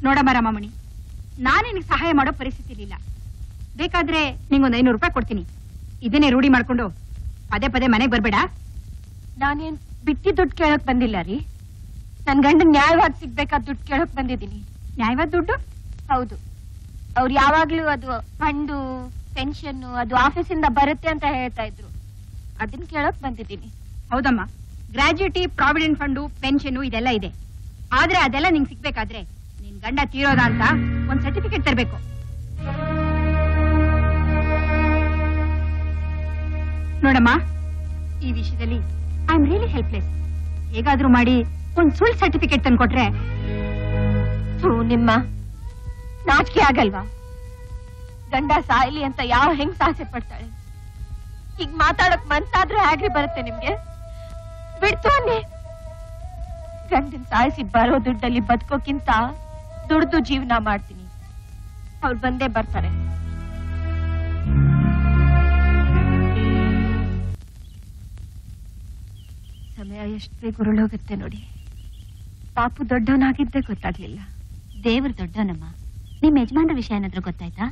ನೋಡಮ್ಮ ರಾಮಮಣಿ, ನಾನು ನಿನಗೆ ಸಹಾಯ ಮಾಡೋ ಪರಿಸ್ಥಿತಿ ಇಲ್ಲ. ಬೇಕಾದ್ರೆ ನಿಂಗೊಂದು 500 ರೂಪಾಯಿ ಕೊಡ್ತೀನಿ. ಇದನ್ನೇ ರೂಢಿ ಮಾಡ್ಕೊಂಡು ಪದೇ ಪದೇ ಮನೆಗೆ ಬರ್ಬೇಡ. ನಾನೇನ್ ಬಿಟ್ಟಿ ದುಡ್ಡು ಕೇಳಕ್ ಬಂದಿಲ್ಲ ರೀ. ನನ್ ಗಂಡ ನ್ಯಾಯವಾದ ಸಿಗ್ಬೇಕಾದ ದುಡ್ಡು ಕೇಳಕ್ ಬಂದಿದ್ದೀನಿ. ನ್ಯಾಯವಾದ ದುಡ್ಡು? ಹೌದು. ಅವ್ರು ಯಾವಾಗ್ಲೂ ಅದು ಫಂಡು ಪೆನ್ಷನ್ ಅದು ಆಫೀಸಿಂದ ಬರುತ್ತೆ ಅಂತ ಹೇಳ್ತಾ ಇದ್ರು. ಅದನ್ನ ಕೇಳಕ್ ಬಂದಿದ್ದೀನಿ. ಹೌದಮ್ಮ, ಗ್ರಾಜ್ಯುಟಿ, ಪ್ರಾವಿಡೆಂಟ್ ಫಂಡು, ಪೆನ್ಷನ್ ಇದೆಲ್ಲ ಇದೆ. ಆದ್ರೆ ಅದೆಲ್ಲ ನಿಂಗೆ ಸಿಗ್ಬೇಕಾದ್ರೆ ನಿನ್ ಗಂಡ ತೀರೋದ ಅಂತ ಒಂದ್ ಸರ್ಟಿಫಿಕೇಟ್ ತರಬೇಕು. ನೋಡಮ್ಮ, ಈ ವಿಷಯದಲ್ಲಿ ಐ ಆಮ್ ರಿಯಲಿ ಹೆಲ್ಪ್ಲೆಸ್. ಹೇಗಾದ್ರೂ ಮಾಡಿ ಒಂದ್ ಸುಳ್ಳು ಸರ್ಟಿಫಿಕೇಟ್ ತಂದ್ಕೊಟ್ರೆ. ನಿಮ್ಮ ನಾಚಿಕೆ ಆಗಲ್ವಾ? ಗಂಡ ಸಾಯ್ಲಿ ಅಂತ ಯಾವ ಹೆಂಗ್ ಆಸೆ ಪಡ್ತಾಳೆ? ಈಗ ಮಾತಾಡಕ್ ಮನ್ಸಾದ್ರೂ ಆಗ್ರಿ ಬರುತ್ತೆ ನಿಮ್ಗೆ? ಬಿಡ್ತು ಅನ್ನಿ. ಗಂಡನ್ ಸಾಯಿಸಿ ಬರೋ ದುಡ್ಡಲ್ಲಿ ಬದುಕೋಕ್ಕಿಂತ ದುಡ್ದು ಜೀವನ ಮಾಡ್ತೀನಿ. ಅವ್ರು ಬಂದೇ ಬರ್ತಾರೆ. ಸಮಯ ಎಷ್ಟು ಬೇಗ ಉರುಳೋಗುತ್ತೆ ನೋಡಿ. ಪಾಪು ದೊಡ್ಡವನಾಗಿದ್ದೇ ಗೊತ್ತಾಗ್ಲಿಲ್ಲ. ದೇವ್ರ ದೊಡ್ಡವನಮ್ಮ. ನಿಮ್ ಯಜಮಾನ್ರ ವಿಷಯ ಏನಾದ್ರೂ ಗೊತ್ತಾಯ್ತಾ?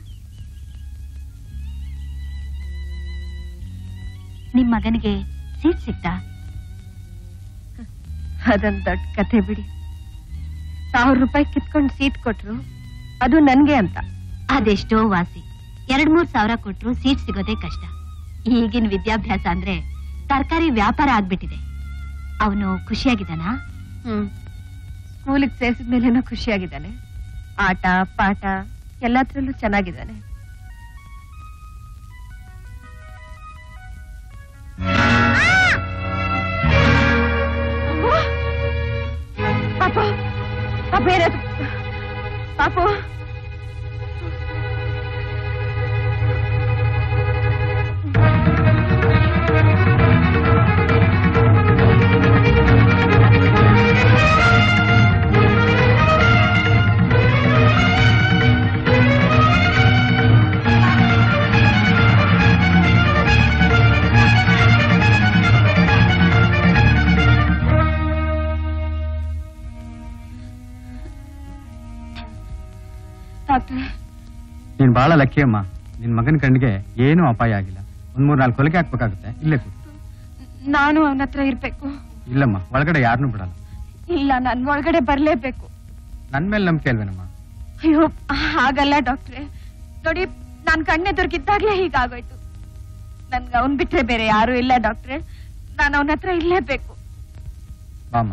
ನಿಮ್ ಮಗನಿಗೆ ಸೀಟ್ ಸಿಕ್ತಾ? ಅದೊಂದ್ ದೊಡ್ಡ ಕಥೆ ಬಿಡಿ. 1000 ರೂಪಾಯಿ ಕಿತ್ಕೊಂಡು ಸೀಟ್ ಕೊಟ್ರು, ಅದು ನನ್ಗೆ ಅಂತ. ಅದೆಷ್ಟೋ ವಾಸಿ. 2-3 ಸಾವಿರ ಕೊಟ್ರು ಸೀಟ್ ಸಿಗೋದೇ ಕಷ್ಟ. ಈಗಿನ ವಿದ್ಯಾಭ್ಯಾಸ ಅಂದ್ರೆ ತರಕಾರಿ ವ್ಯಾಪಾರ ಆಗ್ಬಿಟ್ಟಿದೆ. ಅವನು ಖುಷಿಯಾಗಿದ್ದಾನಾ? ಸ್ಕೂಲಿಗೆ ಸೇರಿಸಿದ್ಮೇಲೇನೋ ಖುಷಿಯಾಗಿದ್ದಾನೆ. ಆಟ ಪಾಠ ಎಲ್ಲತ್ರಲ್ಲೂ ಚೆನ್ನಾಗಿದ್ದಾನೆ. ಪಾಪು ಬೇರೆ ಪಾಪು ನೀನ್ ಬಹಳ ಲಕ್ಕಿ ಅಮ್ಮ. ನಿನ್ ಮಗನ ಕಣ್ಣಿಗೆ ಏನೂ ಅಪಾಯ ಆಗಿಲ್ಲ. 3-4 ಕೊಲಿಗೆ ಹಾಕ್ಬೇಕಾಗುತ್ತೆ. ಇಲ್ಲೇ ಕೂತು. ನಾನು ಅವನ ಹತ್ರ ಇರ್ಬೇಕು. ಇಲ್ಲಮ್ಮ, ಒಳಗಡೆ ಯಾರನ್ನೂ ಬಿಡಲ್ಲ. ಇಲ್ಲ, ನನ್ ಒಳಗಡೆ ಬರ್ಲೇಬೇಕು. ನನ್ ಮೇಲೆ ನಂಬಿಕೆ ಅಲ್ವೇನಮ್ಮ? ಅಯ್ಯೋ ಹಾಗಲ್ಲ ಡಾಕ್ಟ್ರೆ. ನೋಡಿ, ನಾನ್ ಕಣ್ಣೆದುರ್ಗಿದ್ದಾಗ್ಲೇ ಹೀಗಾಗೋಯ್ತು. ನನ್ಗೆ ಅವನ್ ಬಿಟ್ರೆ ಬೇರೆ ಯಾರು ಇಲ್ಲ ಡಾಕ್ಟ್ರೆ. ನಾನು ಅವನ ಹತ್ರ ಇರ್ಲೇಬೇಕು. ಬಾಮ್ಮ.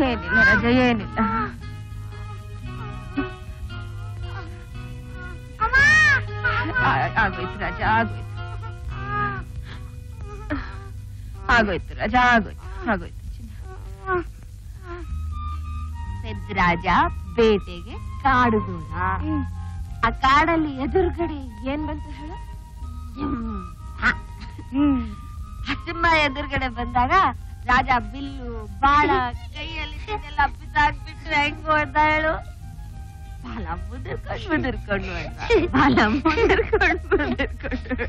ಏನಿಲ್ಲ ರಜ, ಏನಿಲ್ಲ. ಆಗೋಯ್ತು ರಾಜ, ಆಗೋಯ್ತು. ಆಗೋಯ್ತು ರಾಜ, ಆಗೋಯ್ತು. ಪೆದ್ರಾಜ ಬೇಟೆಗೆ ಕಾಡುಗೋರ. ಆ ಕಾಡಲ್ಲಿ ಎದುರುಗಡೆ ಏನ್ ಬಂತು ಹೇಳ? ಸಿಂಹ ಎದುರುಗಡೆ ಬಂದಾಗ ರಾಜ ಬಿಲ್ಲು ಬಾಳ ಕೈಯಲ್ಲಿ ಬಿಸಾಕ್ಬಿಟ್ಟು ಹೆಂಗ್ ಹೊಡ್ದ ಹೇಳು? ಬಾಲ ಮುದುರ್ಕೊಂಡು ಬಾಲ ಮುದುರ್ಕೊಂಡು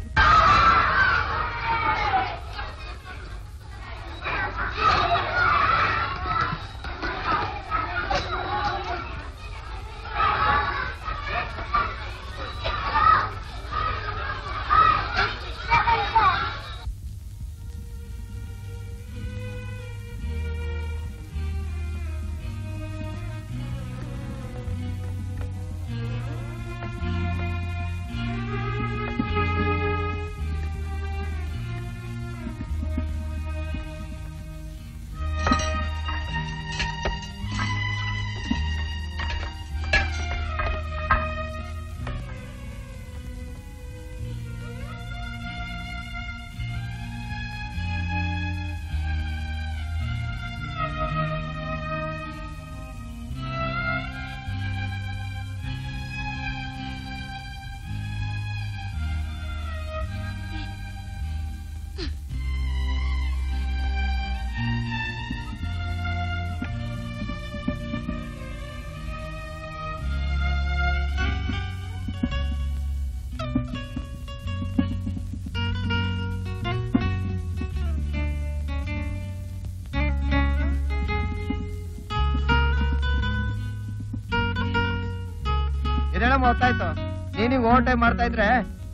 ಟೈಮ್ ಹೊತ್ತಾಯ್ತು. ನೀನೀಗ ಓವರ್ ಟೈಮ್ ಮಾಡ್ತಾ ಇದ್ರೆ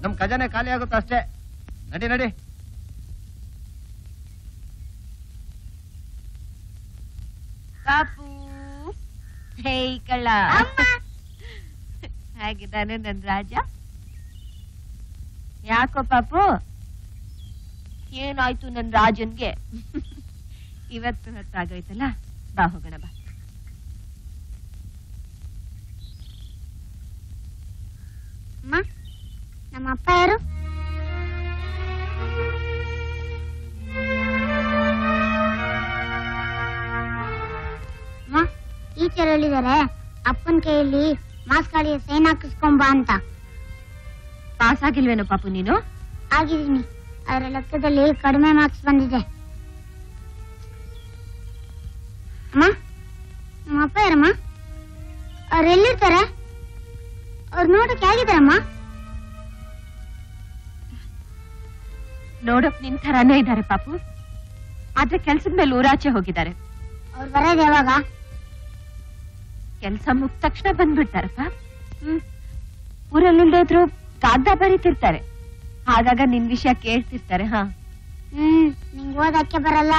ನಮ್ ಖಜಾನೆ ಖಾಲಿ ಆಗುತ್ತೆ ಅಷ್ಟೇ. ನಡಿ ನಡಿ. ಪಾಪು ಹೇ ಕಳ್ಳ ಹೇಗಿದ್ದಾನೆ ನನ್ ರಾಜ? ಯಾಕೋ ಪಾಪು ಏನಾಯ್ತು ನನ್ ರಾಜನ್ಗೆ? ಇವತ್ತು ಹೊತ್ತಾಗೋಯ್ತಲ್ಲ, ಬಾ ಹೋಗೋಣ ಬಾ. ನಮ್ಮ ಅಪ್ಪ ಯಾರು? ಟೀಚರ್ ಹೇಳಿದಾರೆ ಅಪ್ಪನ ಕೈಯಲ್ಲಿ ಮಾರ್ಕ್ಸ್ ಕಾರ್ಡಿಗೆ ಸೈನ್ ಹಾಕಿಸ್ಕೊಂಬಾ ಅಂತ. ಪಾಸ್ ಆಗಿಲ್ವೇನೋ ಪಾಪು ನೀನು? ಆಗಿದ್ದೀನಿ, ಅದರ ಲೆಕ್ಕದಲ್ಲಿ ಕಡಿಮೆ ಮಾರ್ಕ್ಸ್ ಬಂದಿದೆ. ಅಮ್ಮ, ನಮ್ಮ ಅಪ್ಪ ಯಾರಮ್ಮ? ಅವ್ರು ಎಲ್ಲಿರ್ತಾರೆ? ಅವ್ರು ನೋಡಕ್ಕೆ ಹೇಗಿದ್ದಾರಮ್ಮ? ನೋಡಕ್ ನಿನ್ ಥರಾನೇ ಇದ್ದಾರೆ ಪಾಪು, ಆದ್ರೆ ಕೆಲ್ಸದ ಮೇಲೆ ಊರಾಚೆ ಹೋಗಿದ್ದಾರೆ. ಅವ್ರು ಬರೋದು ಯಾವಾಗ? ಕೆಲ್ಸ ಮುಗಿದ ತಕ್ಷಣ ಬಂದ್ಬಿಡ್ತಾರಪ್ಪ. ಊರಲ್ಲಿಲ್ದೇ ಇದ್ರು ಕಾಗ್ದ ಬರೀತಿರ್ತಾರೆ, ಆಗಾಗ ನಿನ್ ವಿಷಯ ಕೇಳ್ತಿರ್ತಾರೆ. ಹಾ, ನಿಂಗೆ ಓದಕ್ಕೆ ಬರಲ್ಲ.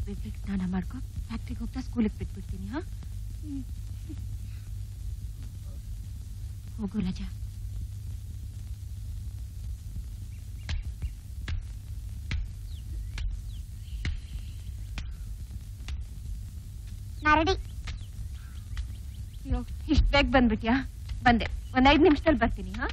ಬೇಗ ಸ್ನಾನ ಮಾಡ್ಕೊ, ಫ್ಯಾಕ್ಟ್ರಿಗೆ ಹೋಗ್ತಾ ಸ್ಕೂಲಿಗೆ ಬಿಟ್ಬಿಡ್ತೀನಿ. ಹಾ, ಹೋಗು ರಾಜಾ. ಅಯ್ಯೋ, ಇಷ್ಟ ಬೇಗ ಬಂದ್ಬಿಟ್ಯಾ? ಬಂದೆ, ಒಂದ್ 5 ನಿಮಿಷದಲ್ಲಿ ಬರ್ತೀನಿ. ಹಾ,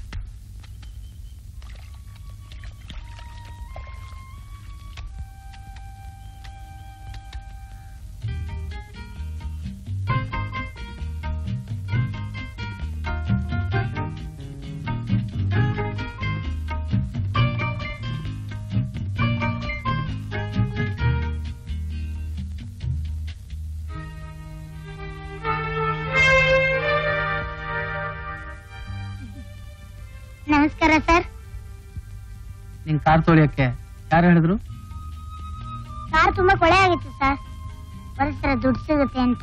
ನಮಸ್ಕಾರ ಸರ್. ನಿನ್ ಕಾರ್ ತೊಳಿಯಕ್ಕೆ ಯಾರು ಹೇಳಿದ್ರು? ಕಾರ್ ತುಂಬಾ ಕೊಳೆ ಆಗಿತ್ತು ಸರ್, ಪರಿಸರ ದುಡ್ಡು ಸಿಗುತ್ತೆ ಅಂತ.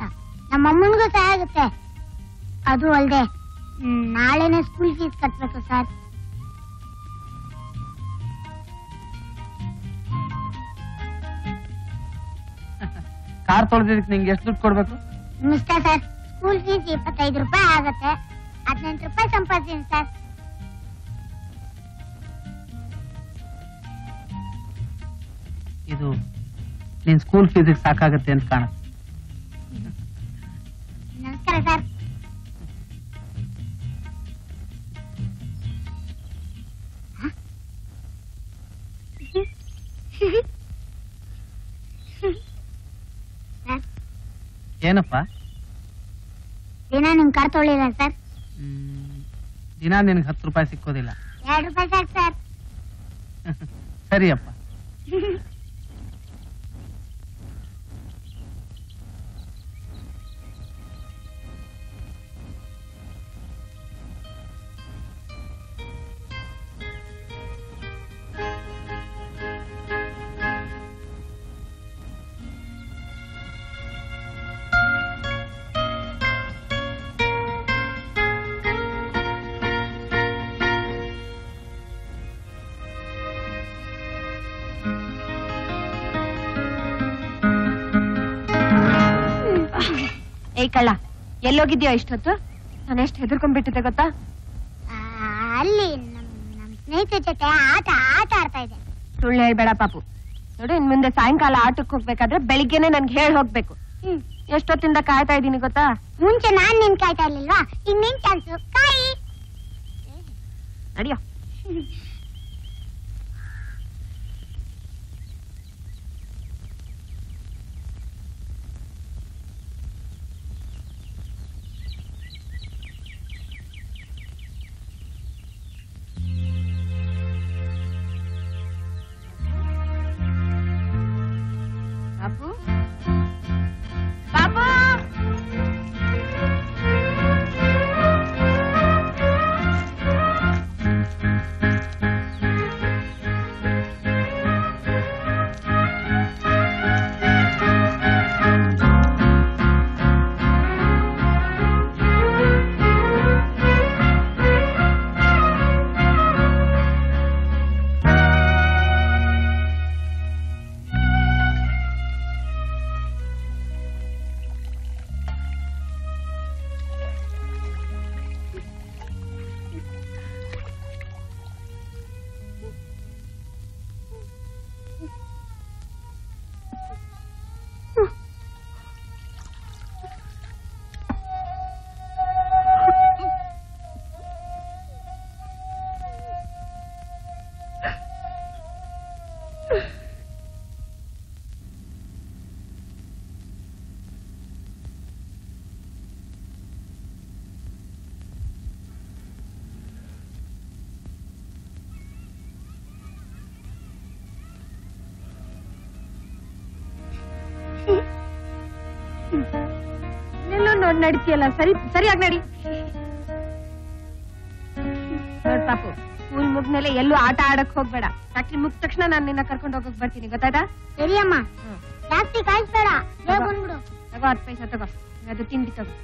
ನಮ್ಮ ಅಮ್ಮನಿಗೂ ಸಹ ಆಗುತ್ತೆ. ಅದು ಅಲ್ದೆ ನಾಳೆನೆ ಸ್ಕೂಲ್ ಫೀಸ್ ಕಟ್ಬೇಕು ಸರ್. ಕಾರ್ ತೊಳೆದಿದ್ದಕ್ಕೆ ನಿಂಗೆ ಎಷ್ಟು ದುಡ್ಡು ಕೊಡ್ಬೇಕು? ನಿಮಿಷ್ಟ ಸರ್, ಸ್ಕೂಲ್ ಫೀಸ್ 25 ರೂಪಾಯಿ ಆಗುತ್ತೆ. 18 ರೂಪಾಯಿ ಸಂಪಾದಿಸ್ತೀನಿ ಸರ್. ಇದು ನಿನ್ ಸ್ಕೂಲ್ ಫೀಸಿಗೆ ಸಾಕಾಗತ್ತೆ ಅಂತ ಕಾಣುತ್ತೆ. ನಮಸ್ಕಾರ ಸರ್. ಏನಪ್ಪ? ದಿನ ನಿಮ್ ಕಾರ್ ತೊಳಿಲ್ಲ ಸರ್? ದಿನ ನಿನಗೆ 10 ರೂಪಾಯಿ ಸಿಕ್ಕೋದಿಲ್ಲ. 2 ರೂಪಾಯಿ ಸಾಕು ಸರ್. ಸರಿಯಪ್ಪ. ಏಯ್ ಕಳ್ಳ, ಎಲ್ಲೋಗಿದ್ಯೋ ಇಷ್ಟೊತ್ತು? ನಾನು ಎಷ್ಟು ಹೆದರ್ಕೊಂಡ್ಬಿಟ್ಟಿದ್ದೆ ಗೊತ್ತಾ? ಅಲ್ಲಿ ನಮ್ ಸ್ನೇಹಿತರ ಜೊತೆ ಆಟ ಆಡ್ತಾ ಇದ್ದೆ. ಸುಳ್ಳು ಹೇಳ್ಬೇಡ ಪಾಪು. ನೋಡು, ಇನ್ ಮುಂದೆ ಸಾಯಂಕಾಲ ಆಟಕ್ಕೆ ಹೋಗ್ಬೇಕಾದ್ರೆ ಬೆಳಿಗ್ಗೆನೆ ನನ್ಗೆ ಹೇಳಿ ಹೋಗ್ಬೇಕು. ಎಷ್ಟೊತ್ತಿಂದ ಕಾಯ್ತಾ ಇದ್ದೀನಿ ಗೊತ್ತಾ? ಮುಂಚೆ ನಾನ್ ನಿನ್ ಕಾಯ್ತಾ ಇರ್ಲಿಲ್ವಾ? ಈಗ ನಿನ್ ಚಾನ್ಸ್, ಕಾಯಿ. ನಡಿಯೋ. ಬಾಬು, ಬಾಬು, ನೋಡ್ ನಡಿತೀಯಲ್ಲ, ಸರಿಯಾಗಿ ನಡಿ. ನೋಡ್ ಪಾಪು, ಸ್ಕೂಲ್ ಮುಗ್ದ್ಮೇಲೆ ಎಲ್ಲೂ ಆಟ ಆಡಕ್ ಹೋಗ್ಬೇಡ. ಫ್ಯಾಕ್ಟ್ರಿ ಮುಗಿದ ತಕ್ಷಣ ನಾನು ನಿನ್ನ ಕರ್ಕೊಂಡು ಹೋಗಕ್ ಬರ್ತೀನಿ, ಗೊತ್ತಾಯ್ತಾ? ಸರಿ ಅಮ್ಮ. ಜಾಸ್ತಿ ಕಾಯಿಸ್ಬೇಡ, ಬೇಗ ಬಂದ್ಬಿಡು. ತಗೋ 10 ಪೈಸಾ ತಗೋ, ಅದು ತಿಂಡಿ ತಗೋ.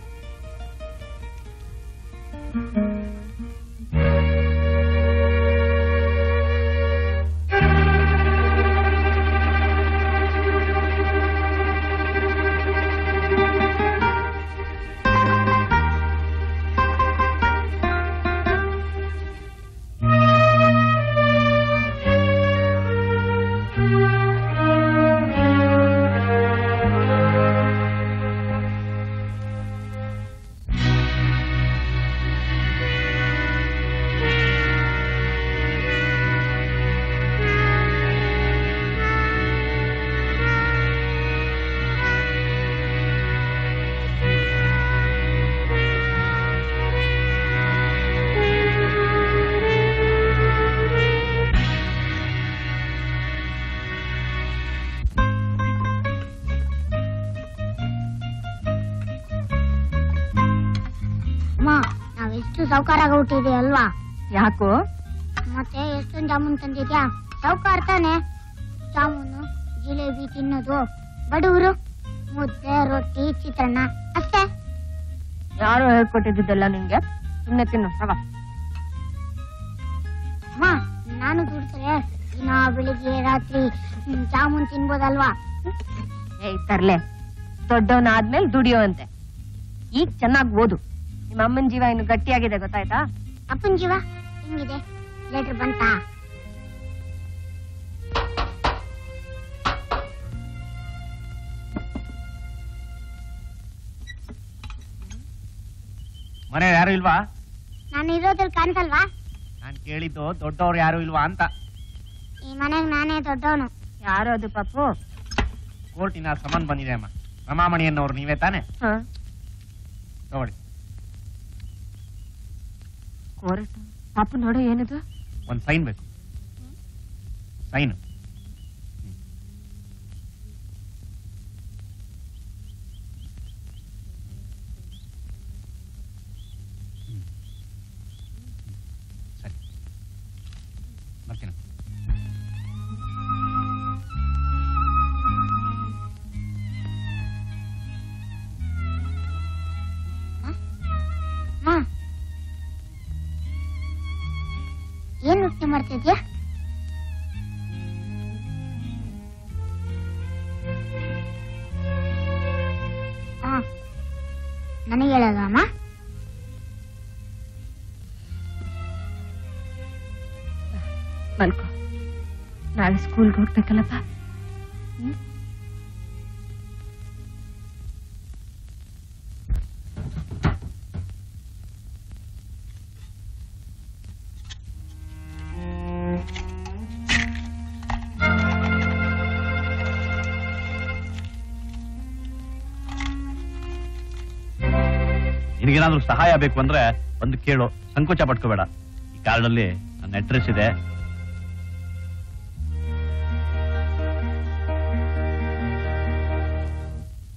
ಎಷ್ಟು ಸೌಕಾರ ಹುಟ್ಟಿದೆ ಅಲ್ವಾ? ಯಾಕೋ? ಮತ್ತೆ ಎಷ್ಟೊಂದು ಜಾಮೂನ್ ತಂದಿದ್ಯಾ? ಸೌಕಾರ ತಾನೆ. ಜಾಮೂನು ಜಿಲೇಬಿ ತಿನ್ನೋದು, ಬಡವರು ಮುದ್ದೆ ರೊಟ್ಟಿ ಚಿತ್ರಾನ್ನ ಅಷ್ಟೇ. ಯಾರು ಹೇಳ್ಕೊಟ್ಟಿದ್ದಲ್ಲ ನಿಂಗೆ? ಸುಮ್ಮನೆ ತಿನ್ನು ತಗೋ. ಅಮ್ಮ, ನಾನು ದುಡ್ತಾರೆ ದಿನ ಬೆಳಿಗ್ಗೆ ರಾತ್ರಿ ಜಾಮೂನ್ ತಿನ್ಬೋದಲ್ವಾ? ಏಯ್ ತರ್ಲೆ, ದೊಡ್ಡವನಾದ್ಮೇಲೆ ದುಡಿಯೋ ಅಂತೆ. ಈಗ ಚೆನ್ನಾಗಿ ಓದು. ನಿಮ್ಮ ಅಮ್ಮನ ಜೀವ ಇನ್ನು ಗಟ್ಟಿಯಾಗಿದೆ, ಗೊತ್ತಾಯ್ತಾ? ಅಪ್ಪನ ಜೀವ ಹೆಂಗಿದೆ? ಲೆಟರ್ ಬಂತಾ? ಮನೆ ಯಾರು ಇಲ್ವಾ? ನಾನು ಇರೋದ್ರಲ್ಲಿ ಕಾಣಿಸಲ್ವಾ? ನಾನ್ ಕೇಳಿದ್ದು ದೊಡ್ಡವ್ರು ಯಾರು ಇಲ್ವಾ ಅಂತ. ಈ ಮನೆಗ್ ನಾನೇ ದೊಡ್ಡವನು. ಯಾರು ಅದು ಪಾಪು? ಕೋರ್ಟಿನ ಸಮನ್ ಬಂದಿದೆ ಅಮ್ಮ. ರಮಾಮಣಿ ಅನ್ನೋರು ನೀವೇ ತಾನೆ? ಹ, ತಗೊಳ್ಳಿ. ಕೋರಸ್ ಪಾಪು ನೋಡು ಏನದು ಒಂದು ಸೈನ್ ಬೇಕು. ಸೈನು. ಸರಿ, ಬರ್ತೀನಿ. ಏನ್ ಯೋಚನೆ ಮಾಡ್ತಿದ್ಯಾ? ನನಗೆ ಹೇಳೋದ ಅಮ್ಮ? ಮಲ್ಕೋ, ನಾಳೆ ಸ್ಕೂಲ್ಗೆ ಹೋಗ್ಬೇಕಲ್ಲಪ್ಪ. ನಿನಗೇನಾದ್ರೂ ಸಹಾಯ ಬೇಕು ಅಂದ್ರೆ ಬಂದು ಕೇಳು, ಸಂಕೋಚ ಪಟ್ಕೋಬೇಡ. ಈ ಕಾರ್ಡಲ್ಲಿ ನನ್ನ ಅಡ್ರೆಸ್ ಇದೆ,